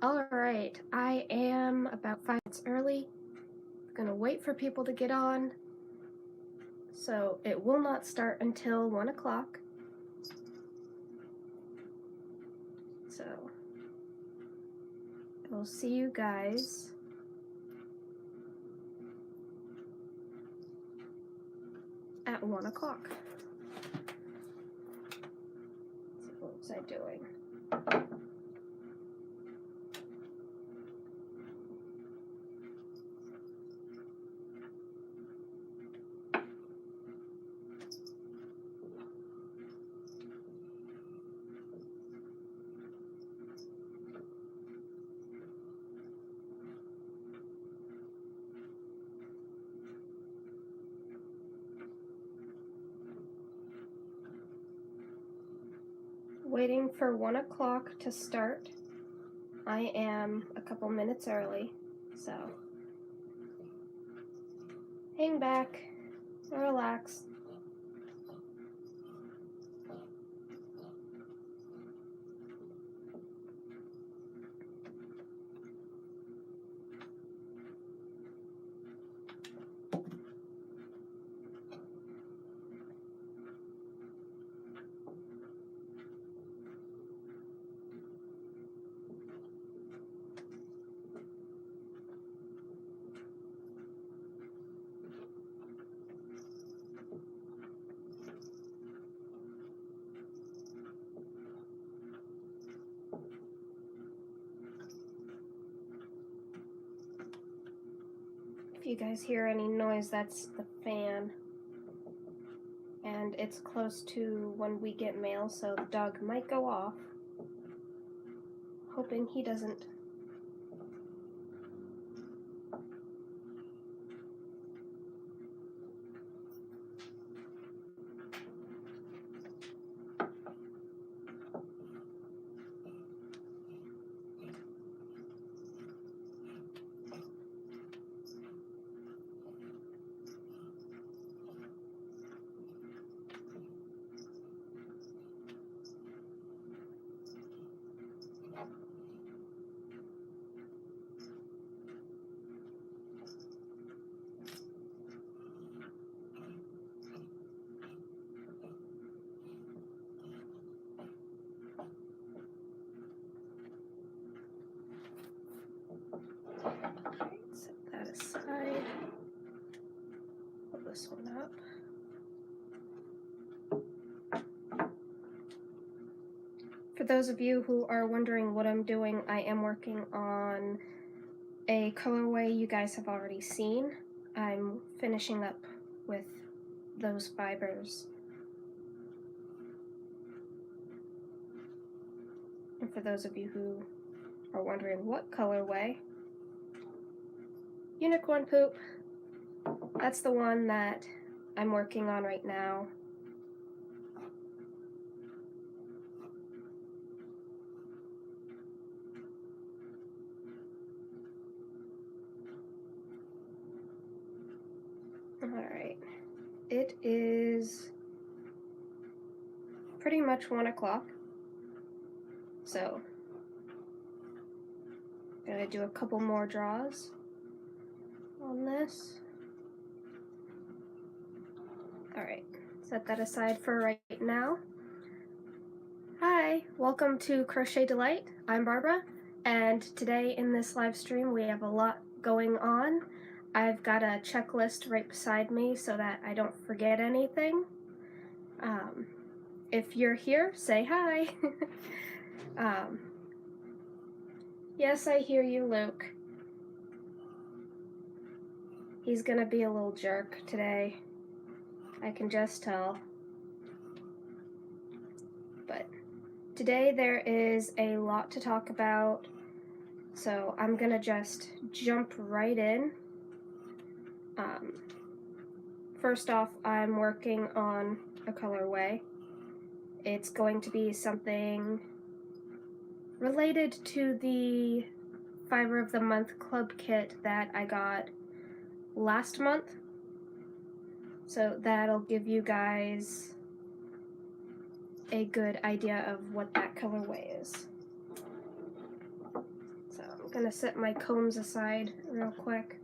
Alright, I am about 5 minutes early. I'm gonna wait for people to get on. So it will not start until 1 o'clock. So I will see you guys at 1 o'clock. What was I doing? Waiting for 1 o'clock to start. I am a couple minutes early, so hang back, relax. If you guys hear any noise, that's the fan. And it's close to when we get mail, so the dog might go off. Hoping he doesn't. Set that aside. Pull this one up. For those of you who are wondering what I'm doing, I am working on a colorway you guys have already seen. I'm finishing up with those fibers. And for those of you who are wondering what colorway, unicorn poop, that's the one that I'm working on right now. Alright, it is pretty much 1 o'clock, so I'm gonna do a couple more draws on this. Alright, set that aside for right now. Hi, welcome to Crochet Delight. I'm Barbara, and today in this live stream we have a lot going on. I've got a checklist right beside me so that I don't forget anything. If you're here, say hi. Yes, I hear you, Luke. He's gonna be a little jerk today. I can just tell. But today there is a lot to talk about, so I'm gonna just jump right in. First off, I'm working on a colorway. It's going to be something related to the Fiber of the Month Club kit that I got last month. So that'll give you guys a good idea of what that colorway is. So gonna set my combs aside real quick.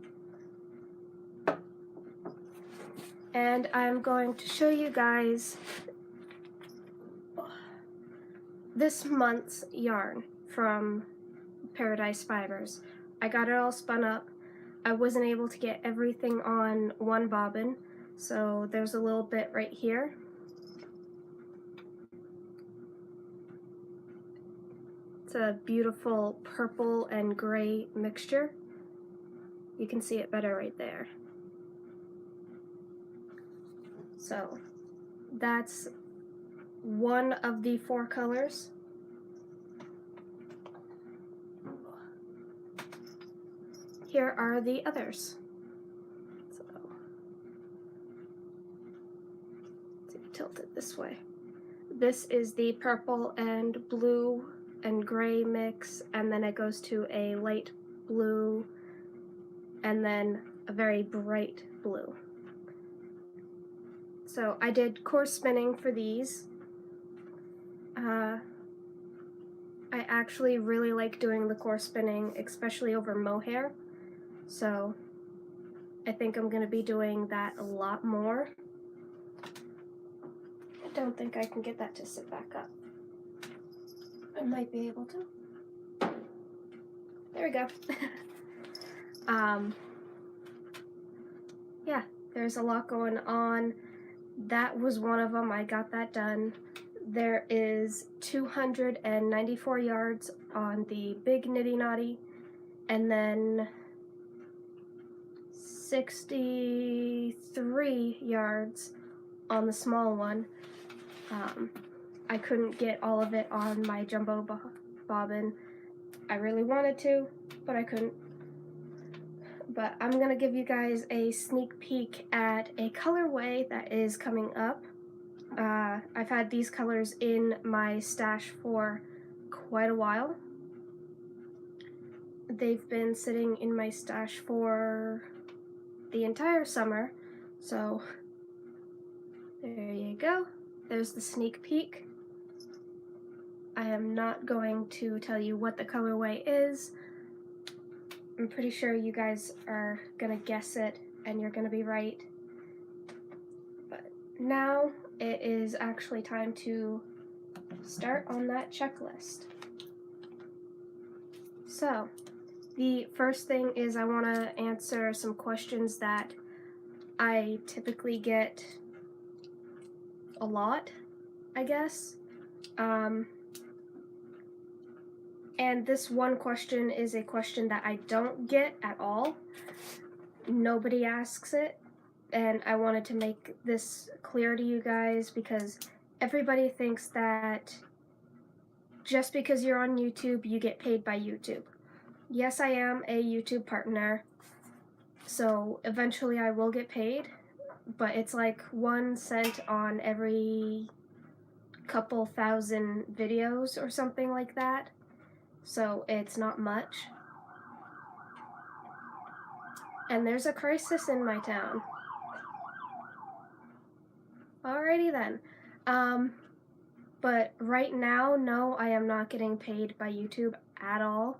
And I'm going to show you guys this month's yarn from Paradise Fibers. I got it all spun up. I wasn't able to get everything on one bobbin, so there's a little bit right here. It's a beautiful purple and gray mixture. You can see it better right there. So that's one of the 4 colors. Here are the others. So, let's tilt it this way. This is the purple and blue and gray mix, and then it goes to a light blue, and then a very bright blue. So I did coarse spinning for these. I actually really like doing the coarse spinning, especially over mohair. So I think I'm going to be doing that a lot more. I don't think I can get that to sit back up. I might be able to. There we go. Yeah, there's a lot going on. That was one of them. I got that done. There is 294 yards on the big Nitty Knotty, and then 63 yards on the small one. I couldn't get all of it on my jumbo bobbin. I really wanted to, but I couldn't. But I'm gonna give you guys a sneak peek at a colorway that is coming up. I've had these colors in my stash for quite a while. They've been sitting in my stash for the entire summer, so there you go. There's the sneak peek. I am not going to tell you what the colorway is. I'm pretty sure you guys are gonna guess it and you're gonna be right. But now it is actually time to start on that checklist. So the first thing is I want to answer some questions that I typically get a lot, I guess. And this one question is a question that I don't get at all. Nobody asks it, and I wanted to make this clear to you guys because everybody thinks that just because you're on YouTube, you get paid by YouTube. Yes, I am a YouTube partner, so eventually I will get paid, but it's like 1 cent on every couple thousand videos or something like that. So it's not much. And there's a crisis in my town. Alrighty then. But right now, no, I am not getting paid by YouTube at all.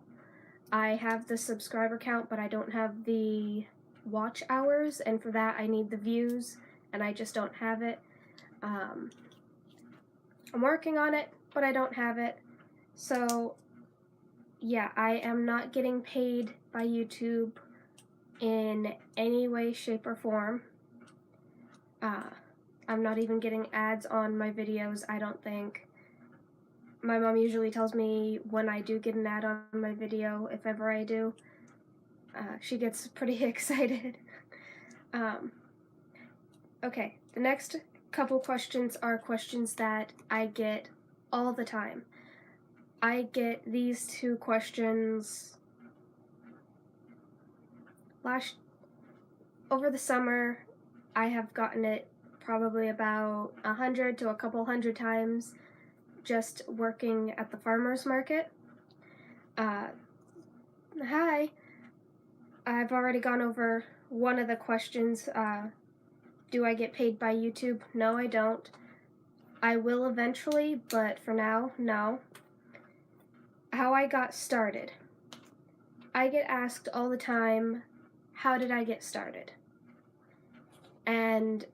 I have the subscriber count, but I don't have the watch hours, and for that I need the views, and I just don't have it. I'm working on it, but I don't have it. So yeah, I am not getting paid by YouTube in any way, shape, or form. I'm not even getting ads on my videos, I don't think. My mom usually tells me when I do get an ad on my video, if ever I do. She gets pretty excited. Okay, the next couple questions are questions that I get all the time. I get these 2 questions over the summer. I have gotten it probably about 100 to a couple hundred times just working at the farmer's market. Hi. I've already gone over one of the questions. Do I get paid by YouTube? No, I don't. I will eventually, but for now, no. How I got started. I get asked all the time, how did I get started? And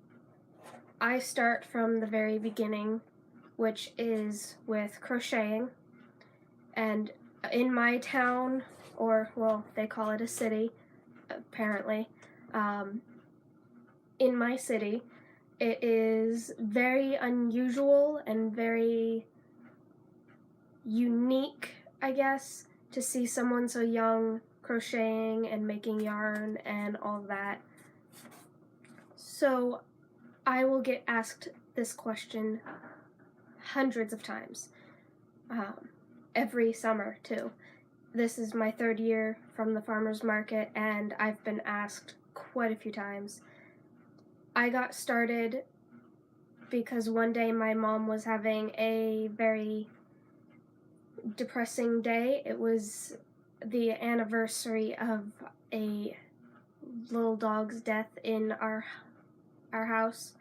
I start from the very beginning, which is with crocheting. And in my town, or well, they call it a city, apparently, in my city, it is very unusual and very unique, I guess, to see someone so young crocheting and making yarn and all that. So I will get asked this question hundreds of times, every summer too. This is my 3rd year from the farmer's market, and I've been asked quite a few times. I got started because one day my mom was having a very depressing day. It was the anniversary of a little dog's death in our house.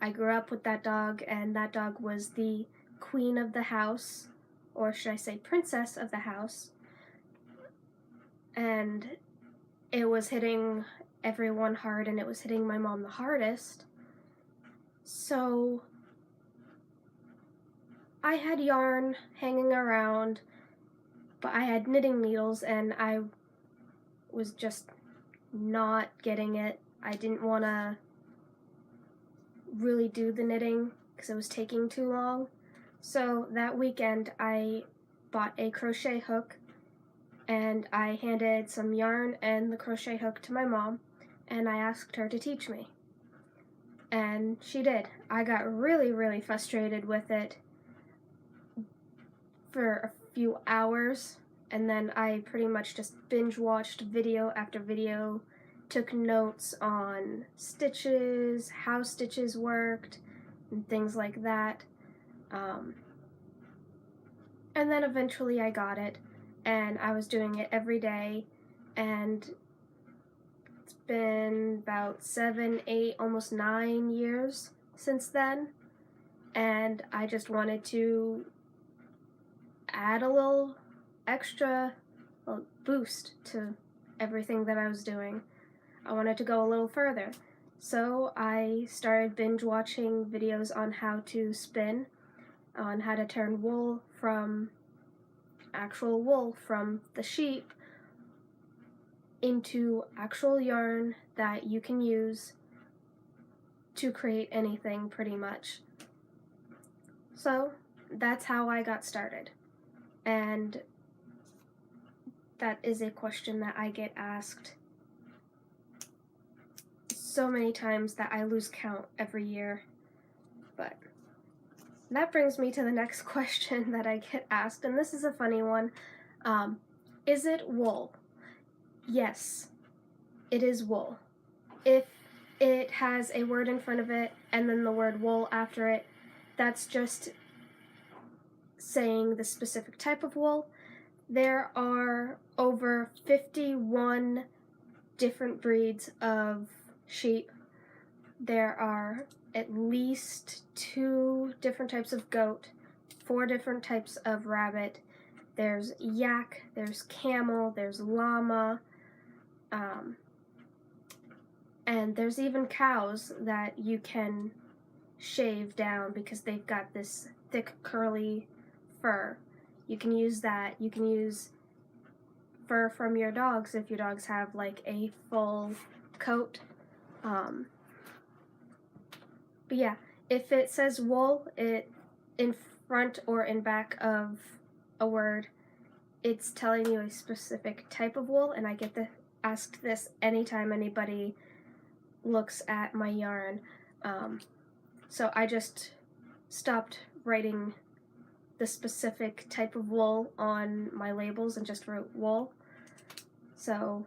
I grew up with that dog, and that dog was the queen of the house, or should I say princess of the house. And it was hitting everyone hard, and it was hitting my mom the hardest. So I had yarn hanging around, but I had knitting needles, and I was just not getting it. I didn't want to really do the knitting because it was taking too long. So that weekend I bought a crochet hook, and I handed some yarn and the crochet hook to my mom, and I asked her to teach me. And she did. I got really, really frustrated with it for a few hours, and then I pretty much just binge watched video after video, took notes on stitches, how stitches worked, and things like that. And then eventually I got it, and I was doing it every day, and it's been about 7, 8, almost 9 years since then, and I just wanted to add a little extra boost to everything that I was doing. I wanted to go a little further. So I started binge watching videos on how to spin, on how to turn wool from actual wool from the sheep into actual yarn that you can use to create anything pretty much. So that's how I got started. And that is a question that I get asked so many times that I lose count every year. But that brings me to the next question that I get asked, and this is a funny one. Is it wool? Yes, it is wool. If it has a word in front of it and then the word wool after it, that's just saying the specific type of wool. There are over 51 different breeds of sheep. There are at least 2 different types of goat, 4 different types of rabbit. There's yak, there's camel, there's llama, and there's even cows that you can shave down because they've got this thick curly fur. You can use that. You can use fur from your dogs if your dogs have like a full coat. But yeah, if it says wool, it in front or in back of a word, it's telling you a specific type of wool, and I get asked this anytime anybody looks at my yarn. So I just stopped writing the specific type of wool on my labels and just wrote wool. So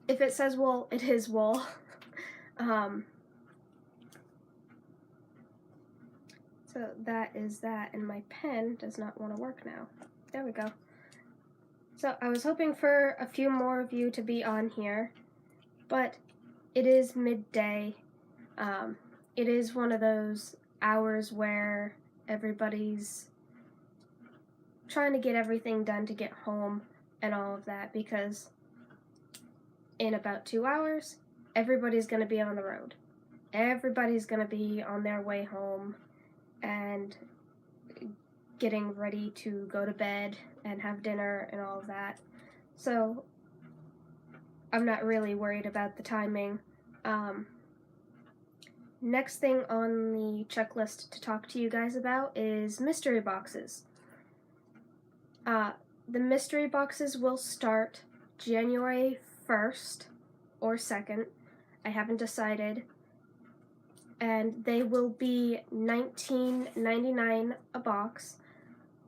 if it says wool, it is wool. So that is that, and my pen does not want to work now. There we go. So I was hoping for a few more of you to be on here, but it is midday. It is one of those hours where everybody's trying to get everything done to get home and all of that, because in about 2 hours, everybody's going to be on the road. Everybody's going to be on their way home and getting ready to go to bed and have dinner and all of that. So I'm not really worried about the timing. Next thing on the checklist to talk to you guys about is mystery boxes. The mystery boxes will start January 1st or 2nd. I haven't decided. And they will be $19.99 a box.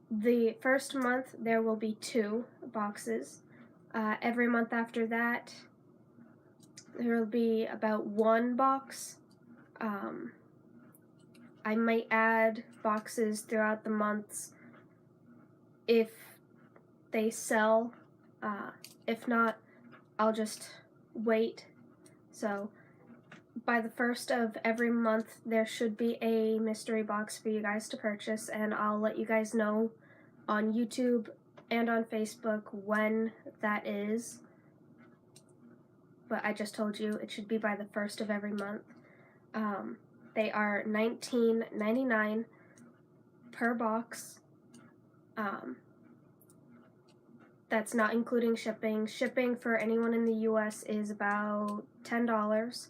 The first month there will be 2 boxes. Every month after that there will be about 1 box. I might add boxes throughout the months if they sell. If not, I'll just wait. So by the 1st of every month there should be a mystery box for you guys to purchase, and I'll let you guys know on YouTube and on Facebook when that is. But I just told you it should be by the 1st of every month. They are $19.99 per box. That's not including shipping. Shipping for anyone in the US is about $10.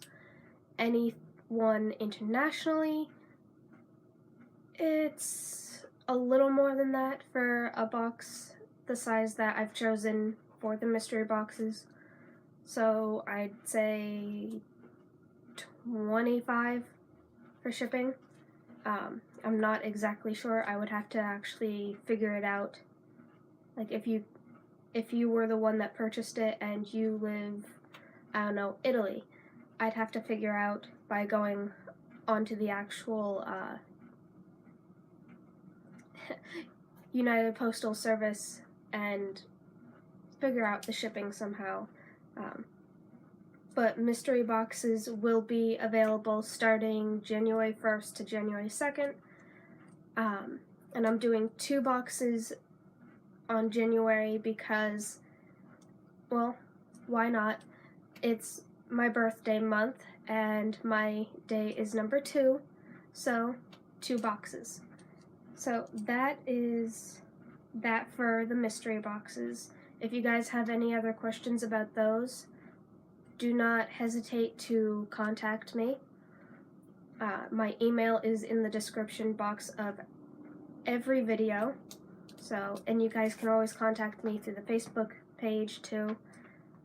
Anyone internationally, it's a little more than that for a box the size that I've chosen for the mystery boxes. So I'd say $25 for shipping. I'm not exactly sure. I would have to actually figure it out. Like if you were the one that purchased it and you live, I don't know, Italy, I'd have to figure out by going onto the actual United Postal Service and figure out the shipping somehow. But mystery boxes will be available starting January 1st to January 2nd. And I'm doing 2 boxes on January because, well, why not? It's my birthday month and my day is number 2, so 2 boxes. So that is that for the mystery boxes. If you guys have any other questions about those, do not hesitate to contact me. My email is in the description box of every video. So, and you guys can always contact me through the Facebook page too.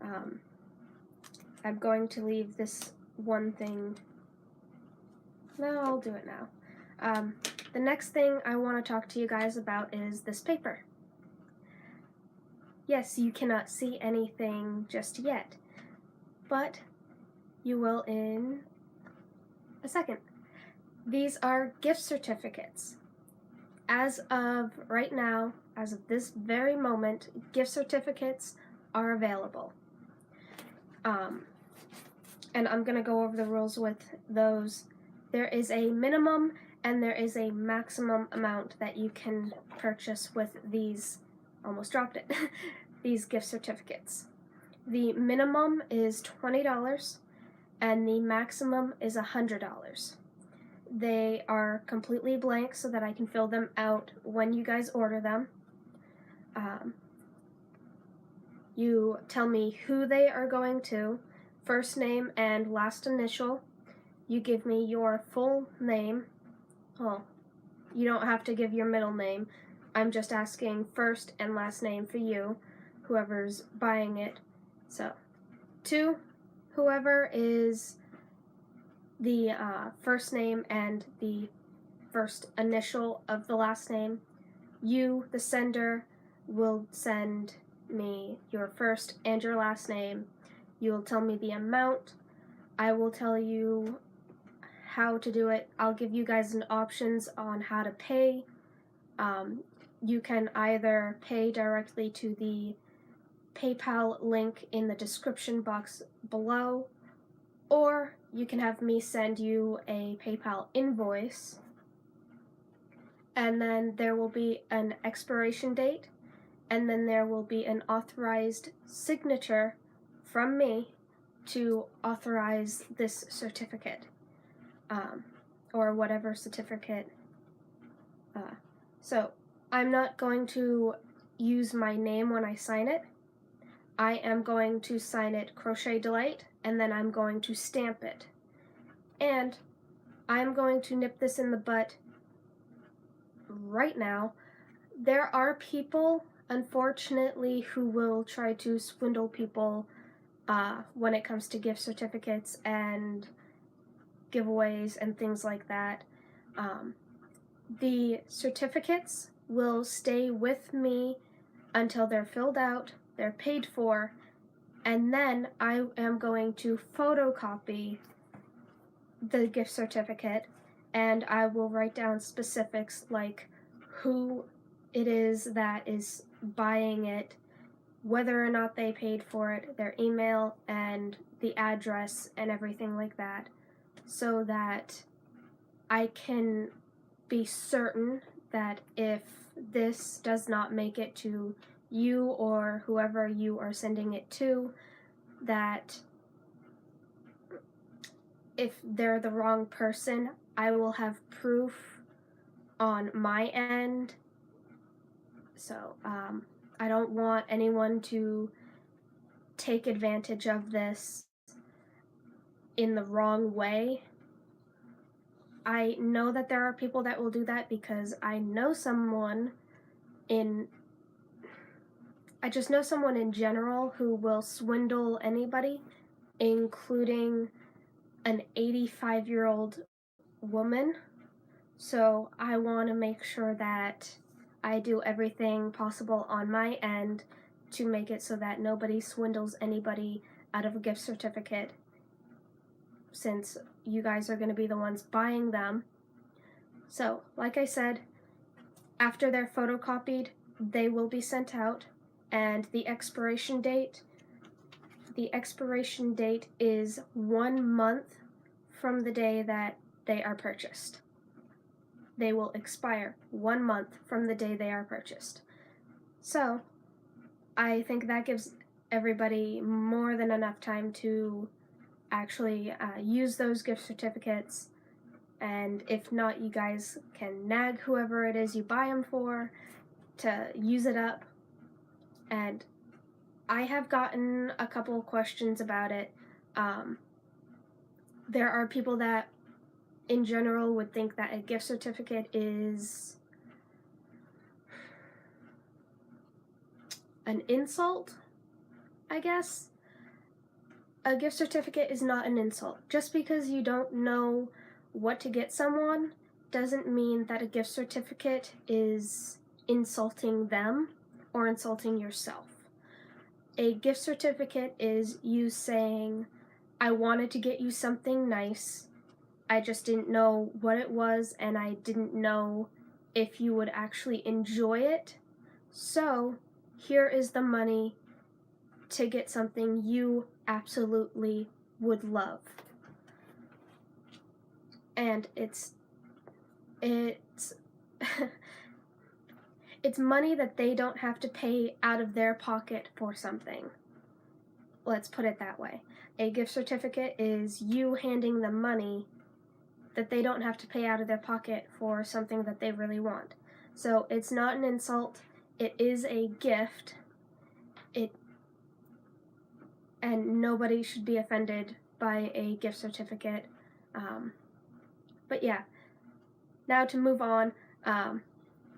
I'm going to leave this one thing. No, I'll do it now. The next thing I want to talk to you guys about is this paper. Yes, you cannot see anything just yet, but you will in a second. These are gift certificates. As of right now, as of this very moment, gift certificates are available. And I'm going to go over the rules with those. There is a minimum and there is a maximum amount that you can purchase with these, almost dropped it, these gift certificates. The minimum is $20 and the maximum is $100. They are completely blank so that I can fill them out when you guys order them. You tell me who they are going to, first name and last initial. You give me your full name. Well, you don't have to give your middle name. I'm just asking first and last name for you, whoever's buying it. So, 2, whoever is the first name and the first initial of the last name. You, the sender, will send me your first and your last name. You will tell me the amount. I will tell you how to do it. I'll give you guys an options on how to pay. You can either pay directly to the PayPal link in the description box below, or you can have me send you a PayPal invoice, and then there will be an expiration date, and then there will be an authorized signature from me to authorize this certificate, or whatever certificate. So I'm not going to use my name when I sign it. I am going to sign it Crochet Delight, and then I'm going to stamp it. And I'm going to nip this in the butt right now. There are people, unfortunately, who will try to swindle people when it comes to gift certificates and giveaways and things like that. The certificates will stay with me until they're filled out, they're paid for, and then I am going to photocopy the gift certificate, and I will write down specifics like who it is that is buying it, whether or not they paid for it, their email, and the address, and everything like that, so that I can be certain that if this does not make it to you or whoever you are sending it to, that if they're the wrong person, I will have proof on my end. So I don't want anyone to take advantage of this in the wrong way. I know that there are people that will do that because I just know someone in general who will swindle anybody, including an 85-year-old woman. So I want to make sure that I do everything possible on my end to make it so that nobody swindles anybody out of a gift certificate, since you guys are going to be the ones buying them. So, like I said, after they're photocopied, they will be sent out, and the expiration date is 1 month from the day that they are purchased. They will expire 1 month from the day they are purchased. So, I think that gives everybody more than enough time to actually use those gift certificates, and if not, you guys can nag whoever it is you buy them for to use it up. And I have gotten a couple questions about it. There are people that in general would think that a gift certificate is an insult, I guess. A gift certificate is not an insult. Just because you don't know what to get someone doesn't mean that a gift certificate is insulting them or insulting yourself. A gift certificate is you saying, I wanted to get you something nice, I just didn't know what it was, and I didn't know if you would actually enjoy it, so here is the money to get something you absolutely would love. And it's it's money that they don't have to pay out of their pocket for something. Let's put it that way. A gift certificate is you handing them money that they don't have to pay out of their pocket for something that they really want. So it's not an insult. It is a gift. And nobody should be offended by a gift certificate. But yeah, now to move on.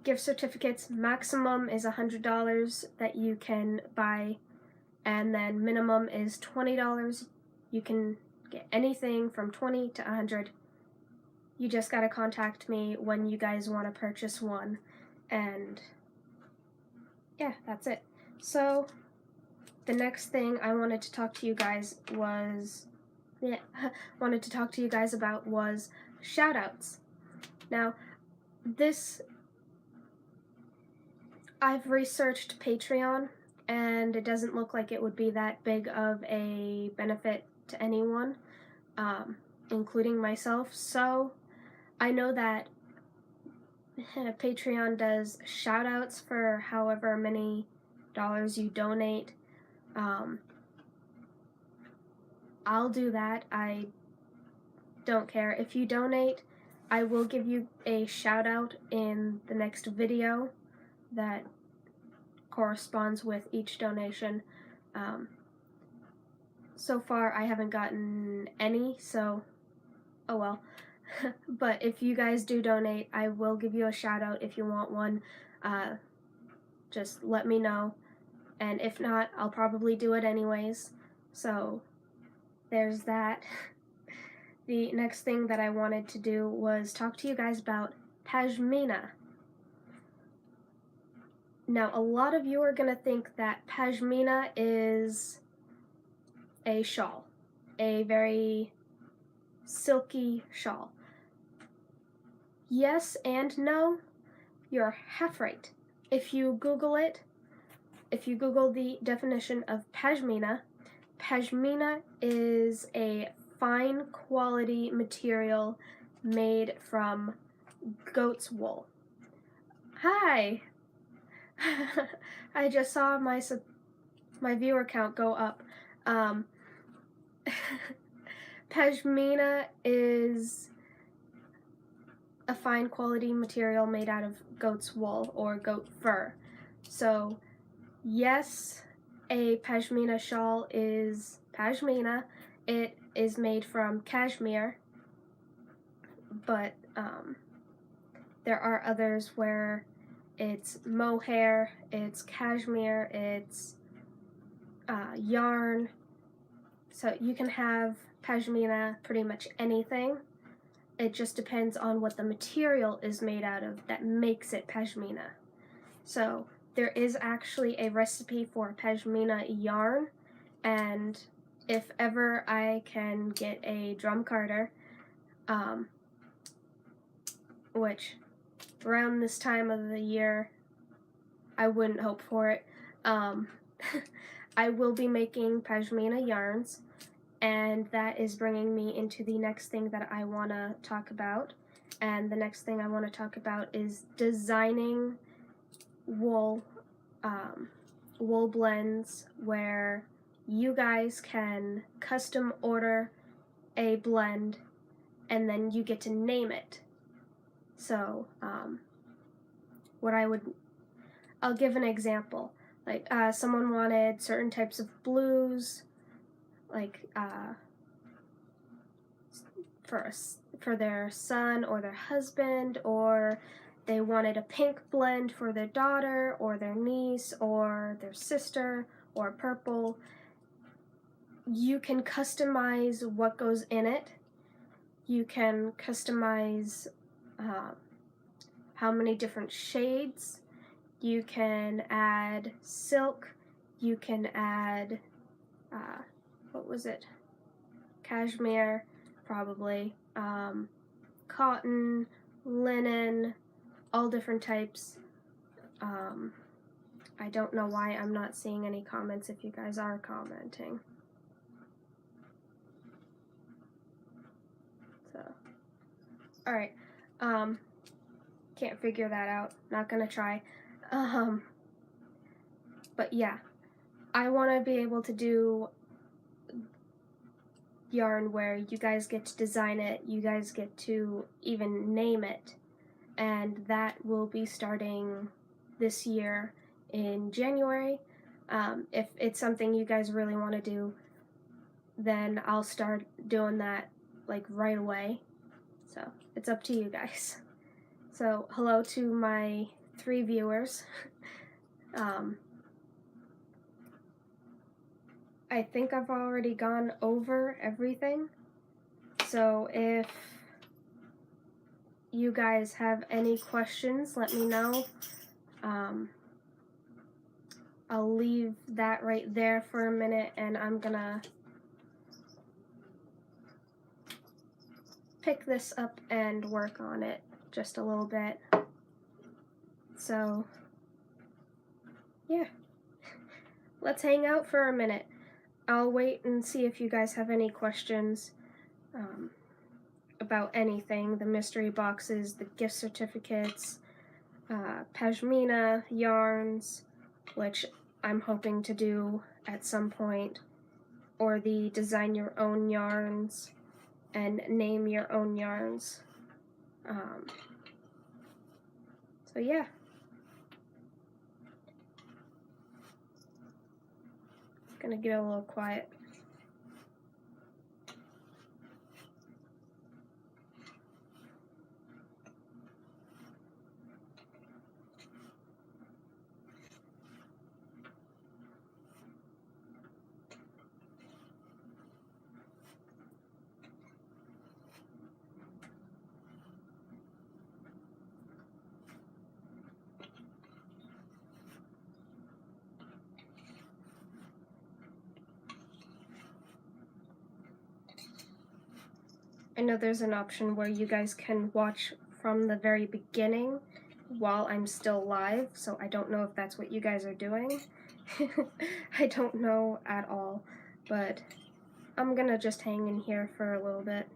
Gift certificates, maximum is $100 that you can buy, and then minimum is $20. You can get anything from $20 to $100. You just gotta contact me when you guys want to purchase one, and yeah, that's it. So the next thing I wanted to talk to you guys about was shoutouts. Now, I've researched Patreon, and it doesn't look like it would be that big of a benefit to anyone, including myself. So I know that Patreon does shoutouts for however many you donate, I'll do that. I don't care. If you donate, I will give you a shout out in the next video that corresponds with each donation. So far I haven't gotten any, so oh well. But if you guys do donate, I will give you a shout out if you want one. Just let me know, and if not, I'll probably do it anyways. So there's that. The next thing that I wanted to do was talk to you guys about pashmina. Now, a lot of you are going to think that pashmina is a shawl, a very silky shawl. Yes and no, you're half right. If you Google it, if you Google the definition of pashmina, pashmina is a fine quality material made from goat's wool. Hi! I just saw my viewer count go up. Pashmina is a fine quality material made out of goat's wool or goat fur. So yes, a pashmina shawl is pashmina. It is made from cashmere, but there are others where it's mohair, it's cashmere, it's yarn. So you can have pashmina pretty much anything. It just depends on what the material is made out of that makes it pashmina. So there is actually a recipe for pashmina yarn, and if ever I can get a drum carder, which around this time of the year I wouldn't hope for it, I will be making pashmina yarns, and that is bringing me into the next thing that I want to talk about. And the next thing I want to talk about is designing wool blends where you guys can custom order a blend and then you get to name it. So I'll give an example. Like someone wanted certain types of blues, like for their son or their husband, or they wanted a pink blend for their daughter or their niece or their sister, or purple. You can customize what goes in it. You can customize how many different shades. You can add silk. You can add cashmere, probably, cotton, linen, all different types. I don't know why I'm not seeing any comments if you guys are commenting. So, alright, can't figure that out, not gonna try. But yeah, I want to be able to do yarn where you guys get to design it, you guys get to even name it, and that will be starting this year in January. If it's something you guys really want to do, then I'll start doing that like right away. So it's up to you guys. So hello to my 3 viewers. I think I've already gone over everything, so if you guys have any questions, let me know. I'll leave that right there for a minute, and I'm gonna pick this up and work on it just a little bit. So yeah, let's hang out for a minute. I'll wait and see if you guys have any questions about anything, the mystery boxes, the gift certificates, pashmina, yarns, which I'm hoping to do at some point, or the design your own yarns and name your own yarns. So yeah. Gonna get a little quiet. I know there's an option where you guys can watch from the very beginning while I'm still live, so I don't know if that's what you guys are doing. I don't know at all, but I'm gonna just hang in here for a little bit.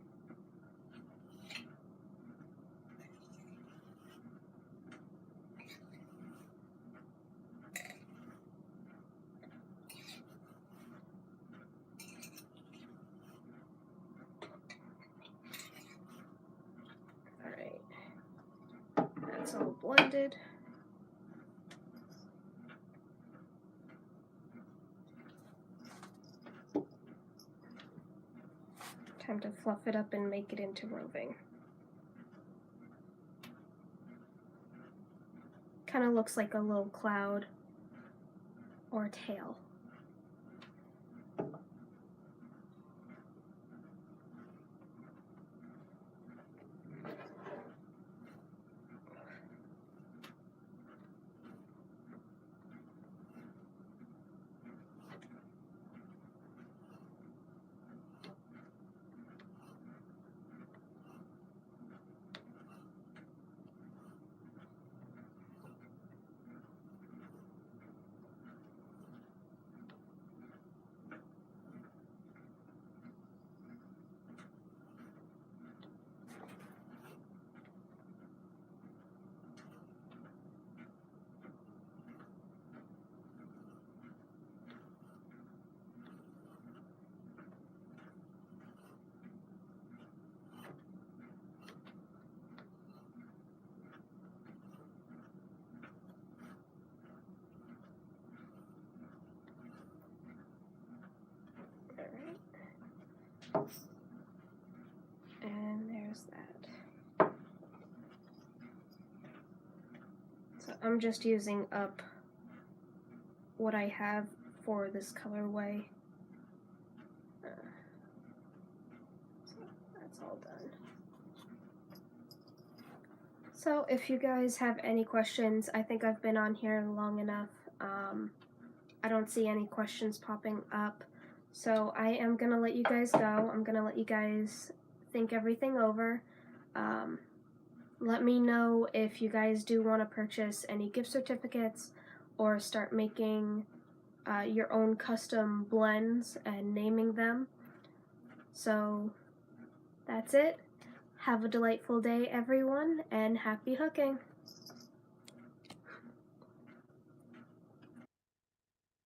That's all blended. Time to fluff it up and make it into roving. Kind of looks like a little cloud or a tail. And there's that. So I'm just using up what I have for this colorway. So that's all done. So if you guys have any questions, I think I've been on here long enough. I don't see any questions popping up. So I am gonna let you guys go. I'm gonna let you guys think everything over. Let me know if you guys do want to purchase any gift certificates or start making your own custom blends and naming them. So that's it. Have a delightful day, everyone, and happy hooking!